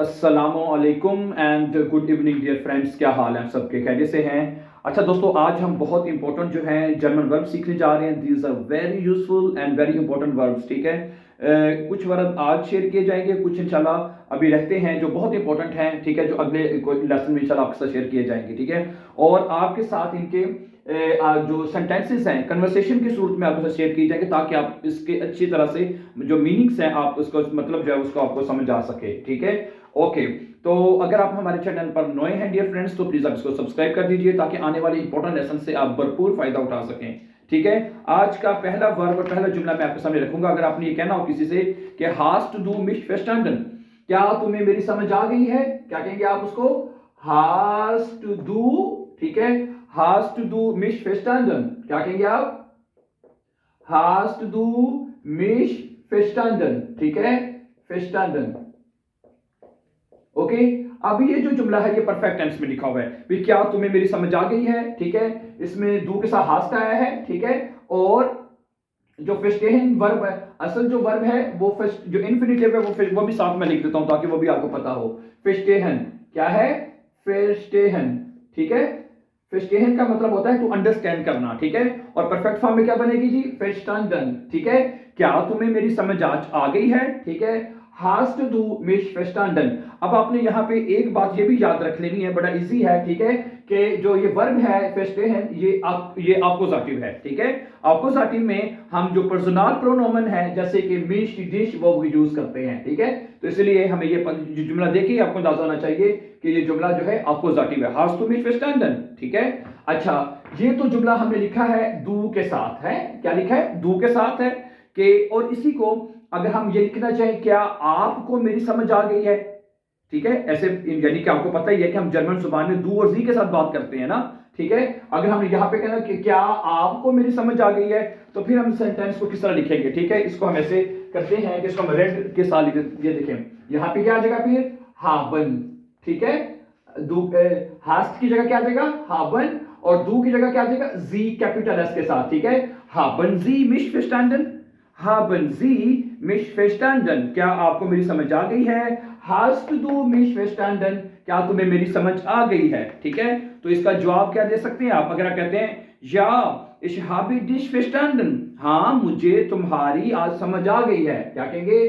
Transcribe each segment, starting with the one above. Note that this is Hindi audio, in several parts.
अस्सलामुअलैकुम and good evening dear friends. क्या हाल है आप सबके, खैरियत से हैं? अच्छा दोस्तों, आज हम बहुत इंपॉर्टेंट जो है जर्मन वर्ब सीखने जा रहे हैं। These are very useful and very important verbs. ठीक है, कुछ वर्ब आज शेयर किए जाएंगे, कुछ इंशाल्लाह अभी रहते हैं जो बहुत इंपॉर्टेंट हैं। ठीक है, जो अगले लेसन में इंशाल्लाह आपके साथ शेयर किए जाएंगे। ठीक है, और आपके साथ इनके जो सेंटेंसेस हैं कन्वर्सेशन की सूरत में आपके साथ शेयर किए जाएंगे, ताकि आप इसके अच्छी तरह से जो मीनिंग्स हैं आप उसको मतलब जो है उसको आपको समझ आ सके। ठीक है, ओके। तो अगर आप हमारे चैनल पर नए हैं डियर फ्रेंड्स, तो प्लीज आप इसको सब्सक्राइब कर दीजिए, ताकि आने वाले इंपॉर्टेंट लेसन से आप भरपूर फायदा उठा सकें। ठीक है, आज का पहला वर्ब और पहला जुमला मैं आपके सामने रखूंगा। अगर आपने ये कहना हो किसी से कि हास्ट डू मिश verstanden, क्या तुम्हें मेरी समझ आ गई है, क्या कहेंगे आप उसको? हास्ट डू। ठीक है, हास्ट डू मिश verstanden, क्या कहेंगे आप? हास्ट डू मिश verstanden। ठीक है, verstanden। ओके, अब ये जो जुमला है ये परफेक्ट टेंस में लिखा हुआ है भी, क्या तुम्हें मेरी समझ आ गई है। ठीक है, इसमें डू के साथ हास्ट आया है। ठीक है, और जो फिस्टेहन वर्ब है, असल जो वर्ब है वो जो इन्फिनिटिव है वो भी साथ में लिख देता हूं ताकि वो भी आपको पता हो। फिस्टेहन क्या है? फिस्टेहन। ठीक है, फिस्टेहन का मतलब होता है टू अंडरस्टैंड करना। ठीक है, और परफेक्ट फॉर्म में क्या बनेगी जी? फिस्टंडन। ठीक है, क्या तुम्हें मेरी समझ आ गई है। ठीक है, हास्ट डू मिश फिस्टंडन। अब आपने यहाँ पे एक बात ये भी याद रख लेनी है, बड़ा इजी है। ठीक है, कि जो ये वर्ब है फिस्टेहन, ये अपोजिटिव है। ठीक है, अपोजिटिव में हम जो पर्सनल प्रोनोमन है जैसे कि मिश, डिश, वो यूज करते हैं। ठीक है, तो इसलिए हमें ये जुमला देख के आपको अंदाजा होना चाहिए कि ये जुमला जो है अपोजिटिव है, हास्ट टू मिश फिस्टंडन। ठीक है, अच्छा, ये तो जुमला हमने लिखा है डू के साथ है। क्या लिखा है? डू के साथ है कि, और इसी को अगर हम ये लिखना चाहें, क्या आपको मेरी समझ आ गई है। ठीक है, ऐसे यानी कि आपको पता ही है कि हम जर्मन जुबान में डू और जी के साथ बात करते हैं ना। ठीक है, अगर हम यहां पे कहना कि क्या आपको मेरी समझ आ गई है, तो फिर हम सेंटेंस को किस तरह लिखेंगे? ठीक है, इसको हम ऐसे करते हैं कि इसको हम रेड के साथ लिख, ये देखें यहां पे क्या आ जाएगा फिर? हाबन। ठीक है, हास्ट की जगह क्या आ जाएगा? हाबन, और दू की जगह क्या आ जाएगा? जी कैपिटल एस के साथ। ठीक है, हाबन जी मिश verstanden, haben Sie mich verstanden, क्या आपको मेरी समझ आ गई है? Hast du mich verstanden, क्या तुम्हें मेरी समझ आ गई है? ठीक है, तो इसका जवाब क्या दे सकते हैं आप? अगर आप कहते हैं या ich habe dich verstanden, हाँ मुझे तुम्हारी आज समझ आ गई है, क्या कहेंगे?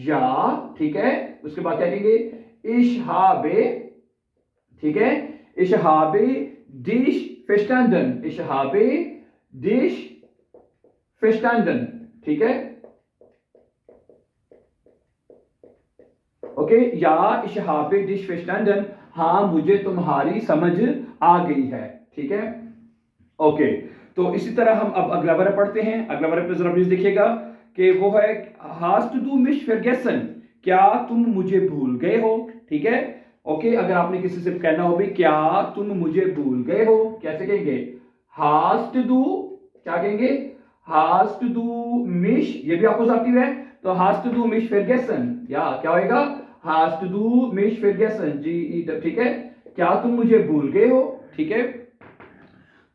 या। ठीक है, उसके बाद क्या कहेंगे? ich habe, ठीक है, ich habe dich verstanden, ich habe dich verstanden। ठीक है, ओके, या ich habe dich verstanden, हाँ मुझे तुम्हारी समझ आ गई है। ठीक है, ओके। तो इसी तरह हम अब अगला वर्ब पढ़ते हैं। अगला वर्ब पे जरा प्लीज देखिएगा कि वो है hast du mich vergessen, क्या तुम मुझे भूल गए हो। ठीक है, ओके, अगर आपने किसी से कहना हो भी क्या तुम मुझे भूल गए हो, कैसे कहेंगे? hast du, क्या कहेंगे? hast du mich, ये भी अपोजिटिव है, तो hast du mich vergessen, या क्या होएगा? hast du mich vergessen, जी। ठीक है, क्या तुम मुझे भूल गए हो। ठीक है,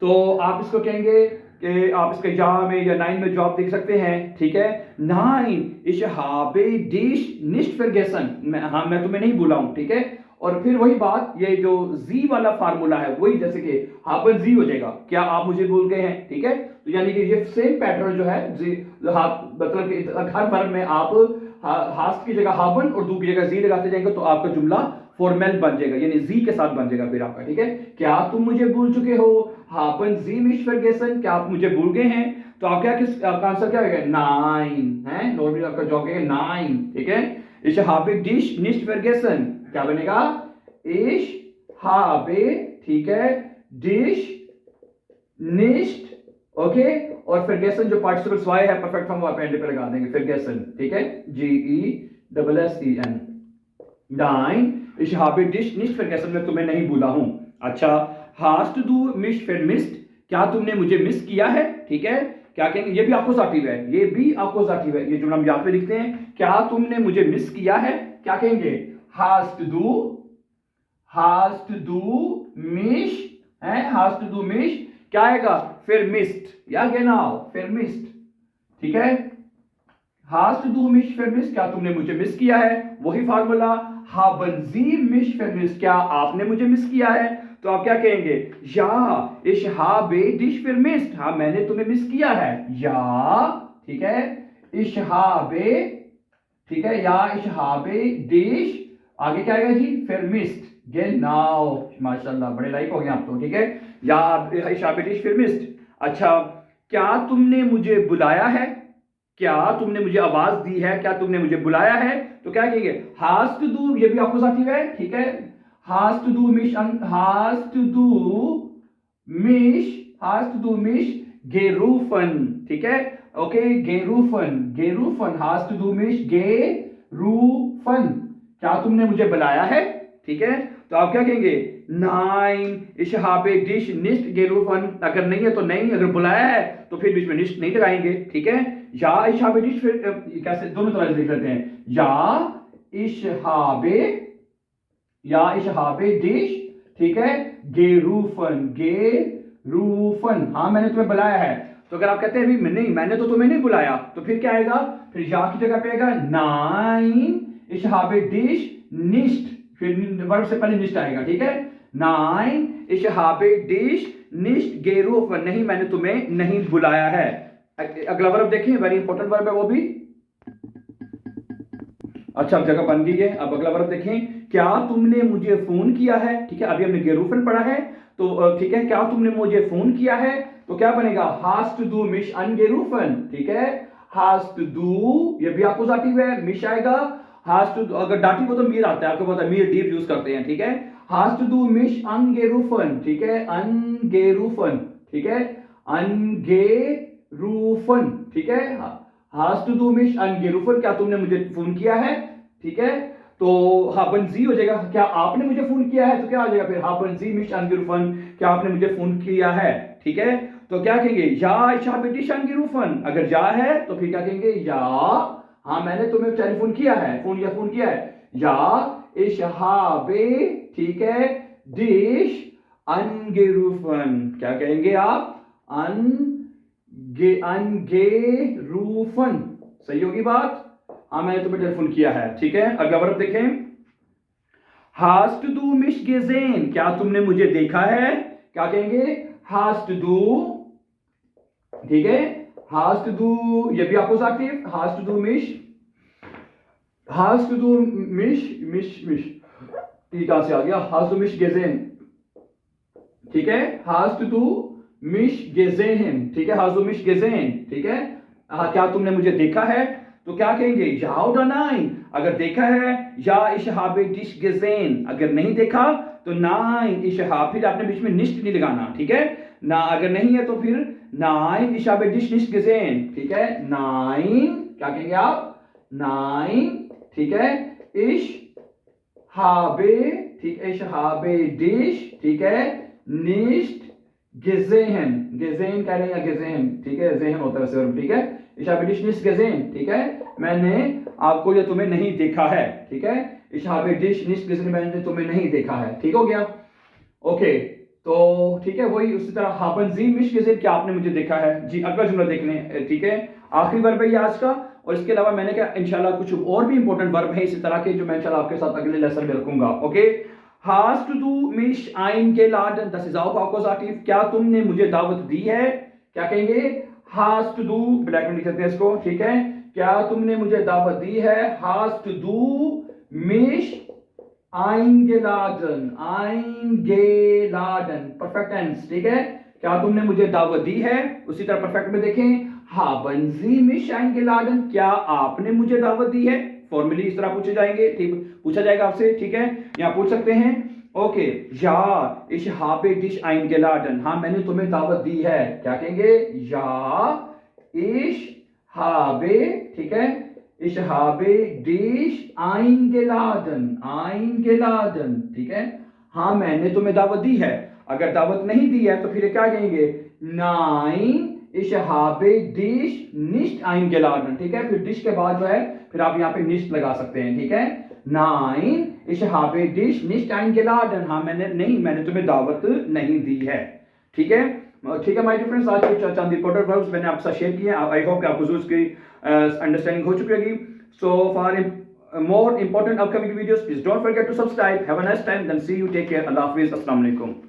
तो आप इसको कहेंगे कि आप इसके या में या नाइन में जवाब देख सकते हैं। ठीक है, nine ich habe dich nicht vergessen, हाँ मैं तुम्हें नहीं भूला हूं। ठीक है, और फिर वही बात, ये जो जी वाला फार्मूला है वही, जैसे कि हाबन जी हो जाएगा, क्या आप मुझे भूल गए हैं। ठीक है, तो यानी कि ये सेम पैटर्न जो है जी, मतलब कि हर वर्ब में आप हास्ट की जगह हाबन और दू की जगह जी लगाते जाएंगे, तो आपका जुमला फॉर्मेल बन जाएगा, यानी जी के साथ बन जाएगा फिर आपका। ठीक है, क्या तुम मुझे भूल चुके हो? हाबन जी मिश vergessen, क्या आप मुझे भूल गए हैं? तो आप क्या, किस आपका आंसर क्या होगा? नाइन है, नॉर्मली आपका जवाब है नाइन। ठीक है, ich habe dich nicht vergessen, क्या बनेगा? ich habe, ठीक है, dich nicht, ओके, और vergessen जो पार्टिसिपल वाई है परफेक्ट फॉर्म आप एंड पे लगा देंगे vergessen। ठीक है, GESSEN। Nine ich habe dich nicht vergessen, मैं तुम्हें नहीं भूला हूं। अच्छा, hast du mich vermisst, क्या तुमने मुझे मिस किया है। ठीक है, क्या कहेंगे? ये भी अपोजिटिव है, ये भी अपोजिटिव है, ये जो हम यहां पे लिखते हैं, क्या तुमने मुझे मिस किया है, क्या कहेंगे? hast du mich, है hast du mich, क्या आएगा? फिर मिस्ड, या genau फिर मिस्ड। ठीक है, hast du mich vermisst, क्या तुमने मुझे मिस किया है, वही formula haben Sie mich vermisst, क्या आपने मुझे मिस किया है? तो आप क्या कहेंगे? या ich habe dich vermisst, हाँ मैंने तुम्हें मिस किया है। या ठीक है, ich habe, ठीक है, या ich habe dich, आगे क्या आएगा जी? vermisst, genau, माशाल्लाह बड़े लाइक हो गए आप तो, ठीक है। या ich habe dich vermisst। अच्छा, क्या तुमने मुझे बुलाया है? क्या तुमने मुझे आवाज दी है? क्या तुमने मुझे बुलाया है? तो क्या कहेंगे? hast du, ये भी अकुसाटिव है, ठीक है। hast du mich gerufen, ठीक है। Okay, gerufen, hast du mich gerufen, क्या तुमने मुझे बुलाया है? ठीक है, तो आप क्या कहेंगे? Nein, ich habe dich nicht gerufen, अगर नहीं है तो नहीं, अगर बुलाया है तो फिर बीच में nicht नहीं लगाएंगे, ठीक है। या ich habe dich, कैसे दोनों तरह से देख लेते हैं। या ich habe dich, ठीक है, gerufen, हाँ मैंने तुम्हें बुलाया है। तो अगर आप कहते हैं भी नहीं मैंने तो तुम्हें नहीं बुलाया, तो फिर क्या आएगा? फिर या की जगह पे आएगा nein, ich habe dich nicht, फिर वर्ब से पहले nicht आएगा, ठीक है। nein, ich habe dich nicht gerufen, नहीं मैंने तुम्हें नहीं बुलाया है। अगला वर्ब देखें, वेरी इंपॉर्टेंट वर्ब है वो भी। अच्छा, अब जगह बन गई है। अब अगला वर्ब देखें, क्या तुमने मुझे फोन किया है? ठीक है, अभी हमने गेरूफन पढ़ा है, तो ठीक है, क्या तुमने मुझे फोन किया है? तो क्या बनेगा? hast du mich angerufen, ठीक है। hast du, ये भी अकुसाटिव है, मिश आएगा। hast du, अगर डाटिव हो तो मीर आता है, आपको पता है मीर डीप यूज करते हैं, ठीक है। hast du mich angerufen, ठीक है, angerufen, ठीक है, angerufen, ठीक है। hast du mich angerufen, क्या तुमने मुझे फोन किया है? ठीक है, तो haben Sie हो जाएगा, क्या आपने मुझे फोन किया है? तो क्या आ जाएगा फिर? haben Sie mich angerufen, क्या आपने मुझे फोन किया है? ठीक है, तो क्या कहेंगे? या ich habe dich angerufen, अगर या है तो फिर क्या कहेंगे? या, हाँ मैंने तुम्हें टेलीफोन किया है, फोन किया है। या ich habe, ठीक है, dich angerufen, क्या कहेंगे आप? angerufen, सही होगी बात? हाँ मैंने तुम्हें टेलीफोन किया है, ठीक है। अगला वर्ब देखें, hast du mich gesehen, क्या तुमने मुझे देखा है? क्या कहेंगे? hast du, ठीक है, hast du, ये भी आपको एक्टिव, hast du mich, ये कहां से आ गया? hast du mich gesehen, ठीक है, hast du mich gesehen, ठीक है, hast du mich gesehen, ठीक है। हाँ, क्या तुमने मुझे देखा है? तो क्या कहेंगे? या oder nein, अगर देखा है या ich habe dich gesehen, अगर नहीं देखा तो nein, ich habe, फिर आपने बीच में nicht नहीं लगाना, ठीक है ना। अगर नहीं है तो फिर nein, ich habe dich nicht gesehen, ठीक है। nein, क्या कहेंगे आप? nein, ठीक है, ich habe, ठीक है, ich habe dich, ठीक है, nicht gesehen, gesehen कह रहे हैं या gesehen, ठीक है, ज़हन होता है वैसे, ठीक है। ich habe dich nicht gesehen, ठीक है, मैंने आपको या तुम्हें नहीं देखा है, ठीक है। ich habe dich nicht gesehen, मैंने तुम्हें नहीं देखा है, ठीक हो गया। ओके, तो ठीक है, वही उसी तरह haben Sie mich gesehen, क्या आपने मुझे देखा है? जी, अगला जुमला देख लें, ठीक है, आखिरी वर्ब है ये आज का। और इसके अलावा मैंने कहा इंशाल्लाह कुछ और भी इंपॉर्टेंट वर्ब है इसी तरह के, जो मैं इंशाल्लाह आपके साथ अगले लेसन में रखूंगा। Okay, hast du mich eingeladen, das ist auch Akkusativ, क्या तुमने मुझे दावत दी है? क्या कहेंगे? hast du, ब्लैक में लिख सकते हैं इसको, ठीक है, क्या तुमने मुझे दावत दी है? hast du mich eingeladen, perfect tense, ठीक है, क्या तुमने मुझे दावत दी है। उसी तरह परफेक्ट में देखें, haben Sie mich eingeladen, क्या आपने मुझे दावत दी है। फॉर्मली इस तरह पूछे जाएंगे, ठीक, पूछा जाएगा आपसे, ठीक है, यहां पूछ सकते हैं। ओके, या ich habe dich eingeladen, हाँ मैंने तुम्हें दावत दी है, क्या कहेंगे? या ich habe, ठीक है, ich habe dich eingeladen, ठीक है, हाँ मैंने तुम्हें दावत दी है। अगर दावत नहीं दी है तो फिर क्या कहेंगे? nein, ich habe dich nicht eingeladen, ठीक है, फिर dich के बाद जो है फिर आप यहाँ पे nicht लगा सकते हैं, ठीक है। nein, ich habe dich nicht eingeladen, हाँ मैंने तुम्हें दावत नहीं दी है, ठीक है। ठीक है माय डियर फ्रेंड्स, आज के चंद इंपॉर्टेंट वर्ब्स मैंने आपके साथ शेयर किए। आई होप कि आपको उसकी अंडरस्टैंडिंग हो चुकी होगी। सो फार more important upcoming videos, please don't forget to subscribe. Have a nice time. Then see you. Take care. Allah Hafiz. Assalamu alaikum.